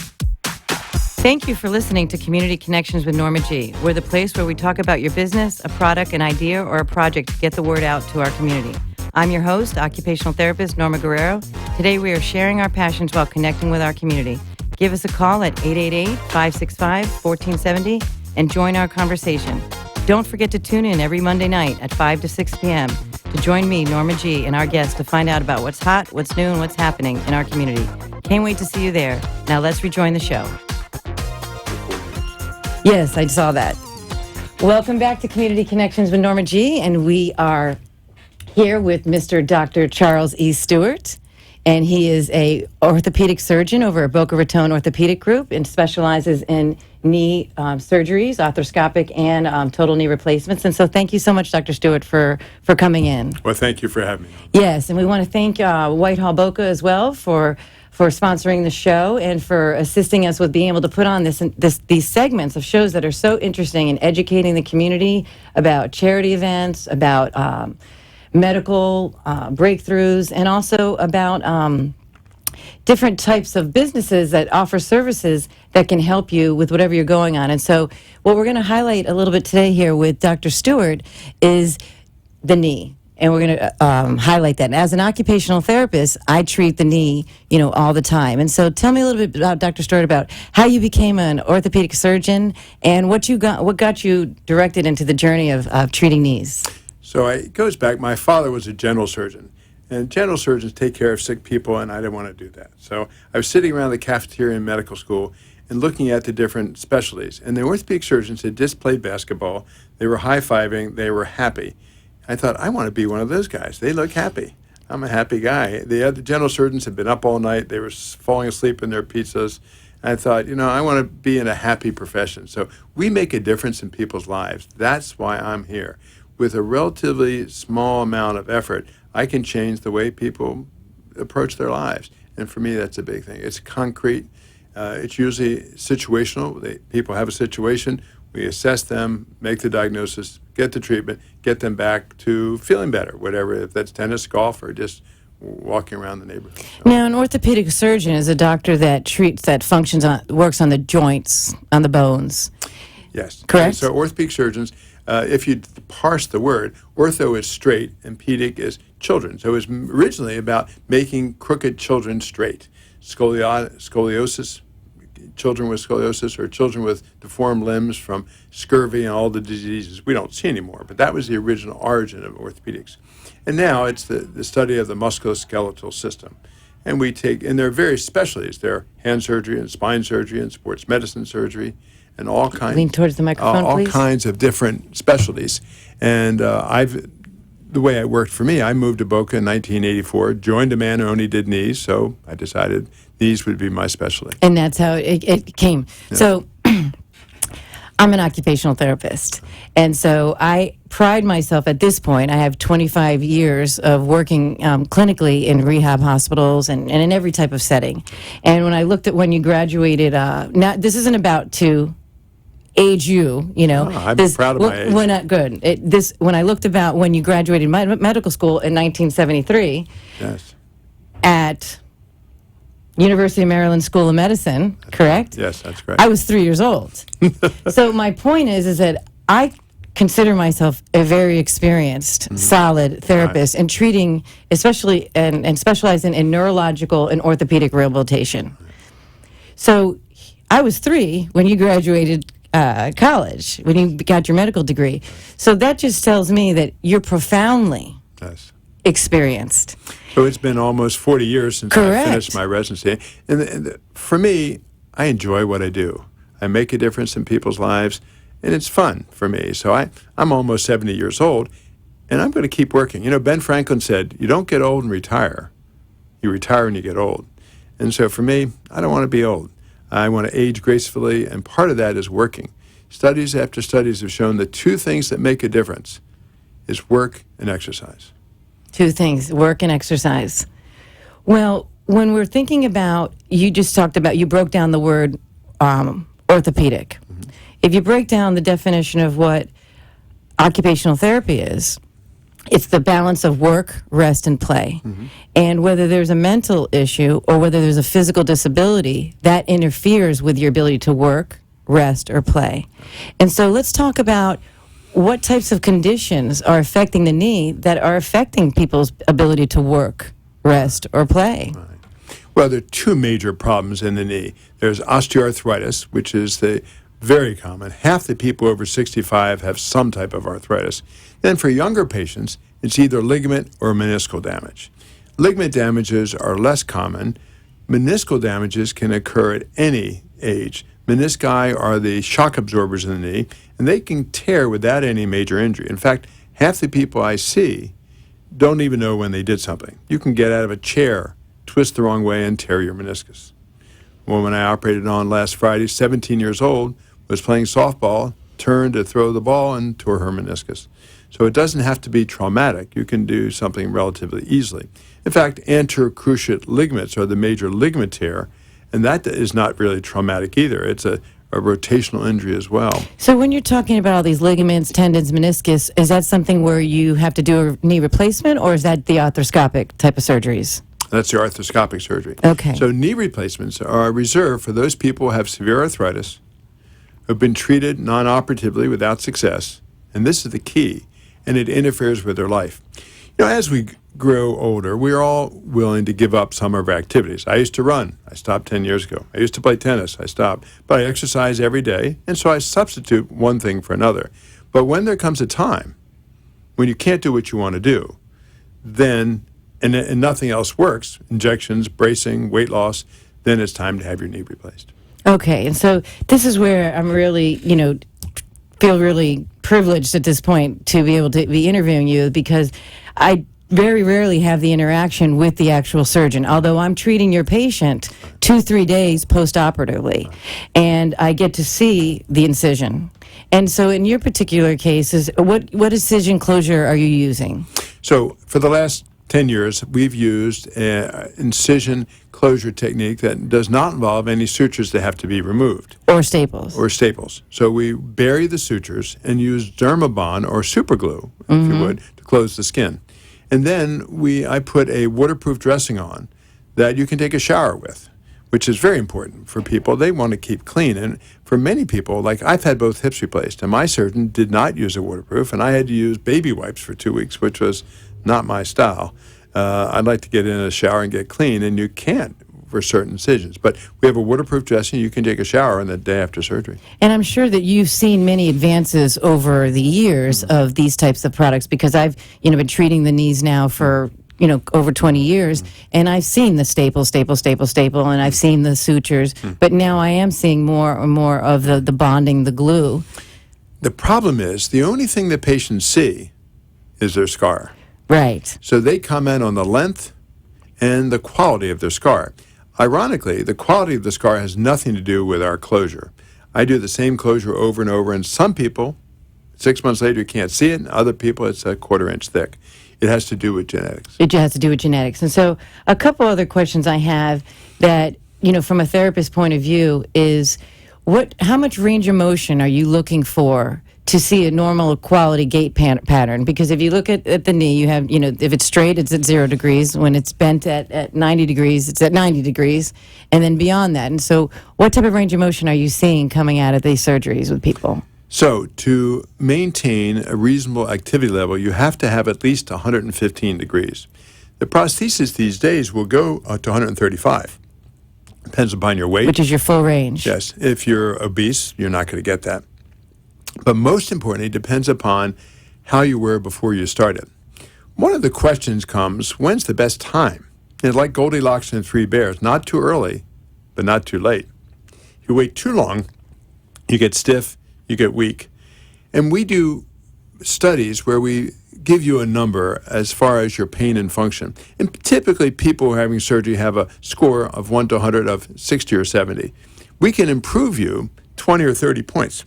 Thank you for listening to Community Connections with Norma G. We're the place where we talk about your business, a product, an idea, or a project to get the word out to our community. I'm your host, occupational therapist Norma Guerrero. Today we are sharing our passions while connecting with our community. Give us a call at 888-565-1470 and join our conversation. Don't forget to tune in every Monday night at 5 to 6 p.m. to join me, Norma G, and our guests to find out about what's hot, what's new, and what's happening in our community. Can't wait to see you there. Now let's rejoin the show. Yes, I saw that. Welcome back to Community Connections with Norma G, and we are here with Mr. Dr. Charles E. Stewart. And he is a orthopedic surgeon over at Boca Raton Orthopedic Group and specializes in knee surgeries, arthroscopic and total knee replacements. And so thank you so much, Dr. Stewart, for coming in. Well, thank you for having me. Yes, and we want to thank Whitehall Boca as well for sponsoring the show and for assisting us with being able to put on these segments of shows that are so interesting and educating the community about charity events, about medical breakthroughs, and also about different types of businesses that offer services that can help you with whatever you're going on. And so what we're going to highlight a little bit today here with Dr. Stewart is the knee. And we're going to highlight that. And as an occupational therapist, I treat the knee, all the time. And so tell me a little bit about, Dr. Stewart, about how you became an orthopedic surgeon and what got you directed into the journey of treating knees. So it goes back. My father was a general surgeon, and general surgeons take care of sick people, and I didn't want to do that. So I was sitting around the cafeteria in medical school and looking at the different specialties. And the orthopedic surgeons had just played basketball. They were high-fiving. They were happy. I thought, I want to be one of those guys. They look happy. I'm a happy guy. The other general surgeons had been up all night. They were falling asleep in their pizzas. I thought, I want to be in a happy profession. So we make a difference in people's lives. That's why I'm here. With a relatively small amount of effort, I can change the way people approach their lives. And for me, that's a big thing. It's concrete. It's usually situational. People have a situation. We assess them, make the diagnosis, get the treatment, get them back to feeling better, whatever, if that's tennis, golf, or just walking around the neighborhood. So. Now, an orthopedic surgeon is a doctor that works on the joints, on the bones. Yes. Correct? So orthopedic surgeons, if you parse the word, ortho is straight and pedic is children. So it was originally about making crooked children straight. Scoliosis, children with scoliosis, or children with deformed limbs from scurvy and all the diseases we don't see anymore. But that was the original origin of orthopedics. And now it's the study of the musculoskeletal system. And there are various specialties. There are hand surgery and spine surgery and sports medicine surgery and all kinds. Lean towards the microphone, all please. kinds of different specialties. And the way it worked for me, I moved to Boca in 1984, joined a man who only did knees, so I decided knees would be my specialty. And that's how it came. Yeah. So I'm an occupational therapist. And so I pride myself at this point. I have 25 years of working clinically in rehab hospitals and in every type of setting. And when I looked at when you graduated, now this isn't about to age you, I'm proud of my age. We're not good. When I looked about when you graduated medical school in 1973 yes. at University of Maryland School of Medicine, correct? Yes, that's correct. I was 3 years old. So my point is that I consider myself a very experienced, solid therapist in treating, especially and specializing in neurological and orthopedic rehabilitation. So I was 3 when you graduated college, when you got your medical degree. So that just tells me that you're profoundly experienced. So it's been almost 40 years since Correct. I finished my residency. And for me, I enjoy what I do. I make a difference in people's lives, and it's fun for me. So I'm almost 70 years old, and I'm going to keep working. Ben Franklin said, you don't get old and retire. You retire when you get old. And so for me, I don't want to be old. I want to age gracefully, and part of that is working. Studies after studies have shown the 2 things that make a difference is work and exercise. 2 things, work and exercise. Well, when we're thinking about, you broke down the word orthopedic. Mm-hmm. If you break down the definition of what occupational therapy is, it's the balance of work, rest, and play. Mm-hmm. And whether there's a mental issue or whether there's a physical disability, that interferes with your ability to work, rest, or play. And so let's talk about what types of conditions are affecting the knee that are affecting people's ability to work, rest, or play. Right. Well, there are 2 major problems in the knee. There's osteoarthritis, which is very common. Half the people over 65 have some type of arthritis. Then for younger patients, it's either ligament or meniscal damage. Ligament damages are less common. Meniscal damages can occur at any age. Menisci are the shock absorbers in the knee, and they can tear without any major injury. In fact, half the people I see don't even know when they did something. You can get out of a chair, twist the wrong way, and tear your meniscus. A woman I operated on last Friday, 17 years old, was playing softball, turned to throw the ball, and tore her meniscus. So it doesn't have to be traumatic. You can do something relatively easily. In fact, anterior cruciate ligaments are the major ligament tear, and that is not really traumatic either. It's a rotational injury as well. So when you're talking about all these ligaments, tendons, meniscus, is that something where you have to do a knee replacement, or is that the arthroscopic type of surgeries? That's the arthroscopic surgery. Okay. So knee replacements are reserved for those people who have severe arthritis, who have been treated non-operatively without success, and this is the key, and it interferes with their life. As we grow older, we're all willing to give up some of our activities. I used to run. I stopped 10 years ago. I used to play tennis. I stopped. But I exercise every day, and so I substitute one thing for another. But when there comes a time when you can't do what you want to do, then, and nothing else works, injections, bracing, weight loss, then it's time to have your knee replaced. Okay, and so this is where I'm really, feel really privileged at this point to be able to be interviewing you, because I very rarely have the interaction with the actual surgeon, although I'm treating your patient 2-3 days post-operatively, and I get to see the incision. And so in your particular cases, what incision closure are you using? So for the last 10 years, we've used an incision closure technique that does not involve any sutures that have to be removed. Or staples. So we bury the sutures and use Dermabond or super glue, if you would, to close the skin. And then I put a waterproof dressing on that you can take a shower with, which is very important for people. They want to keep clean. And for many people, like I've had both hips replaced, and my surgeon did not use a waterproof, and I had to use baby wipes for 2 weeks, which was not my style. I'd like to get in a shower and get clean, and you can't for certain incisions. But we have a waterproof dressing. You can take a shower on the day after surgery. And I'm sure that you've seen many advances over the years of these types of products, because I've been treating the knees now for over 20 years, and I've seen the staple, and I've seen the sutures, but now I am seeing more and more of the bonding, the glue. The problem is the only thing the patients see is their scar. Right. So they comment on the length and the quality of their scar. Ironically, the quality of the scar has nothing to do with our closure. I do the same closure over and over, and some people, 6 months later, you can't see it, and other people, it's a 1/4 inch thick. It has to do with genetics. It has to do with genetics. And so a couple other questions I have that, from a therapist point of view is, how much range of motion are you looking for to see a normal quality gait pattern? Because if you look at the knee, you have, if it's straight, it's at 0 degrees. When it's bent at 90 degrees, it's at 90 degrees, and then beyond that. And so what type of range of motion are you seeing coming out of these surgeries with people? So to maintain a reasonable activity level, you have to have at least 115 degrees. The prosthesis these days will go to 135. Depends upon your weight. Which is your full range. Yes. If you're obese, you're not going to get that. But most importantly, it depends upon how you were before you started. One of the questions comes, when's the best time? It's like Goldilocks and Three Bears, not too early, but not too late. If you wait too long, you get stiff, you get weak. And we do studies where we give you a number as far as your pain and function. And typically people who are having surgery have a score of 1 to 100 of 60 or 70. We can improve you 20 or 30 points.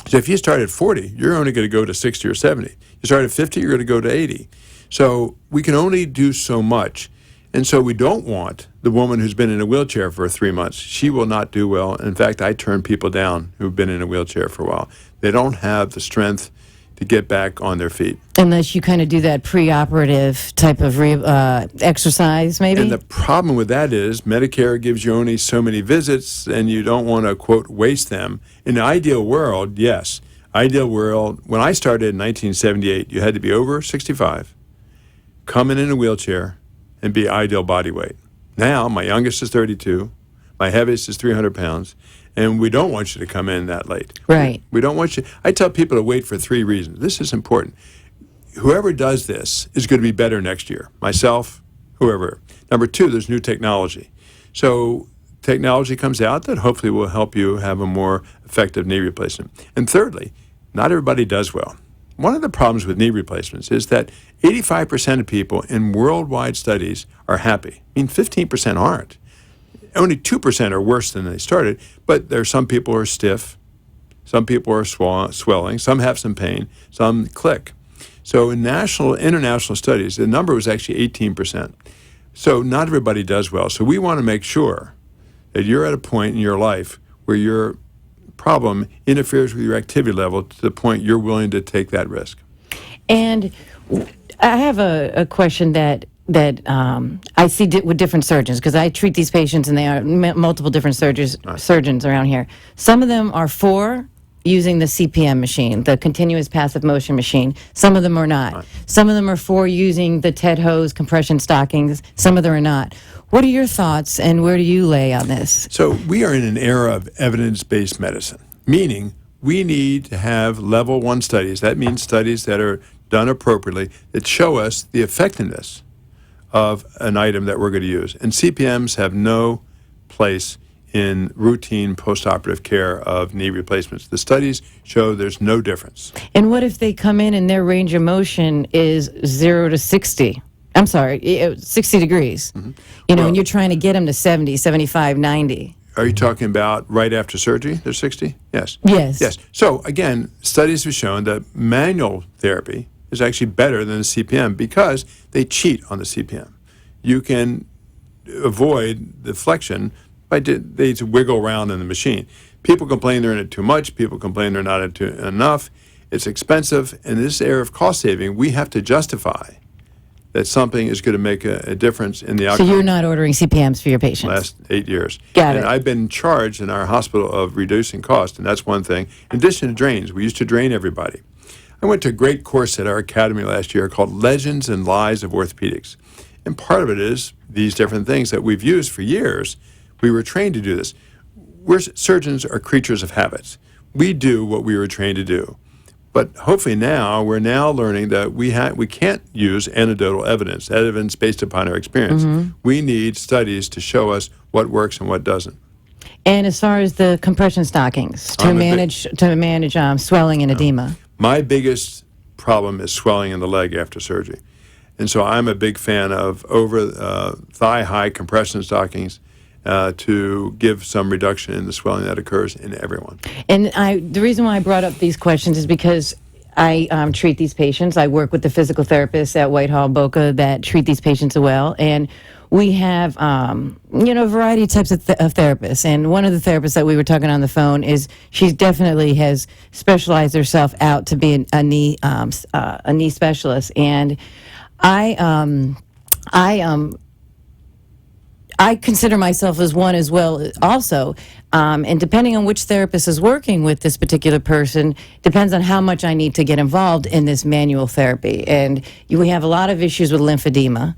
So if you start at 40, you're only going to go to 60 or 70. You start at 50, you're going to go to 80. So we can only do so much. And so we don't want the woman who's been in a wheelchair for 3 months. She will not do well. In fact, I turn people down who've been in a wheelchair for a while. They don't have the strength to get back on their feet. Unless you kind of do that preoperative type of exercise, maybe? And the problem with that is Medicare gives you only so many visits, and you don't want to, quote, waste them. In the ideal world, yes. Ideal world, when I started in 1978, you had to be over 65, come in a wheelchair, and be ideal body weight. Now, my youngest is 32, my heaviest is 300 pounds, and we don't want you to come in that late. Right. We don't want you. I tell people to wait for 3 reasons. This is important. Whoever does this is going to be better next year. Myself, whoever. Number 2, there's new technology. So technology comes out that hopefully will help you have a more effective knee replacement. And thirdly, not everybody does well. One of the problems with knee replacements is that 85% of people in worldwide studies are happy. I mean, 15% aren't. Only 2% are worse than they started, but there are some people who are stiff, some people are swelling, some have some pain, some click. So in international studies, the number was actually 18%. So not everybody does well. So we want to make sure that you're at a point in your life where your problem interferes with your activity level to the point you're willing to take that risk. And I have a question that I see with different surgeons, because I treat these patients and they are multiple different surgeons around here. Some of them are for, using the CPM machine, the continuous passive motion machine. Some of them are not. Some of them are for using the TED hose compression stockings. Some of them are not. What are your thoughts, and where do you lay on this? So we are in an era of evidence-based medicine, meaning we need to have level 1 studies. That means studies that are done appropriately that show us the effectiveness of an item that we're going to use. And CPMs have no place in routine postoperative care of knee replacements. The studies show there's no difference. And what if they come in and their range of motion is 0 to 60? I'm sorry, 60 degrees. And you're trying to get them to 70, 75, 90. Are you talking about right after surgery? They're 60? Yes. Yes. Yes. So again, studies have shown that manual therapy is actually better than the CPM because they cheat on the CPM. You can avoid the flexion by they wiggle around in the machine. People complain they're in it too much. People complain they're not in it enough. It's expensive. In this era of cost saving, we have to justify that something is going to make a difference in the So outcome. you're not ordering CPMs for your patients? Last 8 years. Got and it. I've been charged in our hospital of reducing cost, and that's one thing. In addition to drains, we used to drain everybody. I went to a great course at our academy last year called Legends and Lies of Orthopedics. And part of it is these different things that we've used for years. We were trained to do this. Surgeons are creatures of habits. We do what we were trained to do. But hopefully we're now learning that we can't use anecdotal evidence based upon our experience. We need studies to show us what works and what doesn't. And as far as the compression stockings to manage swelling and edema. My biggest problem is swelling in the leg after surgery. And so I'm a big fan of thigh-high compression stockings to give some reduction in the swelling that occurs in everyone. And the reason why I brought up these questions is because I treat these patients. I work with the physical therapists at Whitehall Boca that treat these patients well. And we have, a variety of types of therapists. And one of the therapists that we were talking on the phone she definitely has specialized herself out to be a knee specialist. And I consider myself as one as well also. And depending on which therapist is working with this particular person, depends on how much I need to get involved in this manual therapy. And we have a lot of issues with lymphedema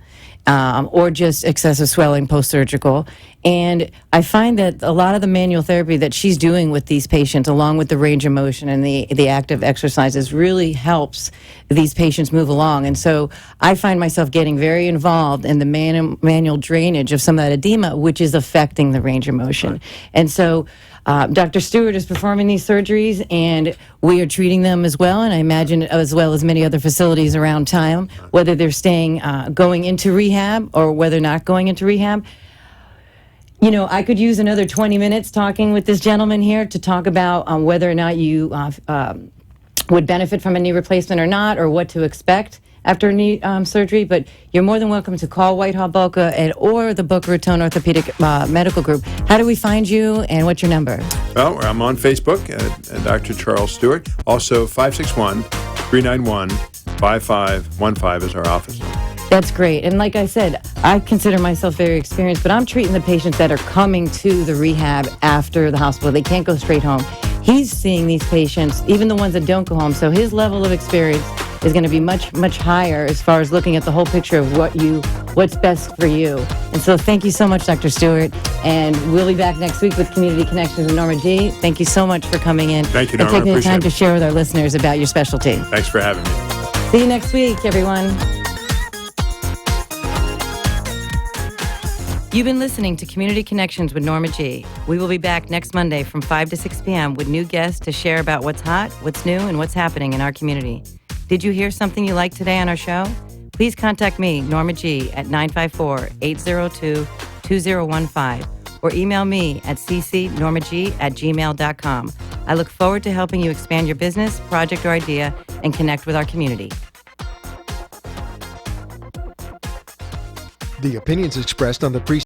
or just excessive swelling post-surgical. And I find that a lot of the manual therapy that she's doing with these patients, along with the range of motion and the active exercises, really helps these patients move along. And so I find myself getting very involved in the manual drainage of some of that edema, which is affecting the range of motion. Right. And so Dr. Stewart is performing these surgeries, and we are treating them as well, and I imagine as well as many other facilities around town, whether they're going into rehab or whether not going into rehab. I could use another 20 minutes talking with this gentleman here to talk about whether or not you would benefit from a knee replacement or not, or what to expect after knee surgery. But you're more than welcome to call Whitehall Boca or the Boca Raton Orthopedic Medical Group. How do we find you, and what's your number? Well, I'm on Facebook at Dr. Charles Stewart. Also, 561-391-5515 is our office number. That's great. And like I said, I consider myself very experienced, but I'm treating the patients that are coming to the rehab after the hospital. They can't go straight home. He's seeing these patients, even the ones that don't go home. So his level of experience is going to be much, much higher as far as looking at the whole picture of what's best for you. And so thank you so much, Dr. Stewart. And we'll be back next week with Community Connections with Norma G. Thank you so much for coming in. Thank you, Norma. And taking the time Appreciate to share with our listeners about your specialty. Thanks for having me. See you next week, everyone. You've been listening to Community Connections with Norma G. We will be back next Monday from 5 to 6 p.m. with new guests to share about what's hot, what's new, and what's happening in our community. Did you hear something you liked today on our show? Please contact me, Norma G, at 954-802-2015 or email me at ccnormag@gmail.com. I look forward to helping you expand your business, project, or idea and connect with our community. The opinions expressed on the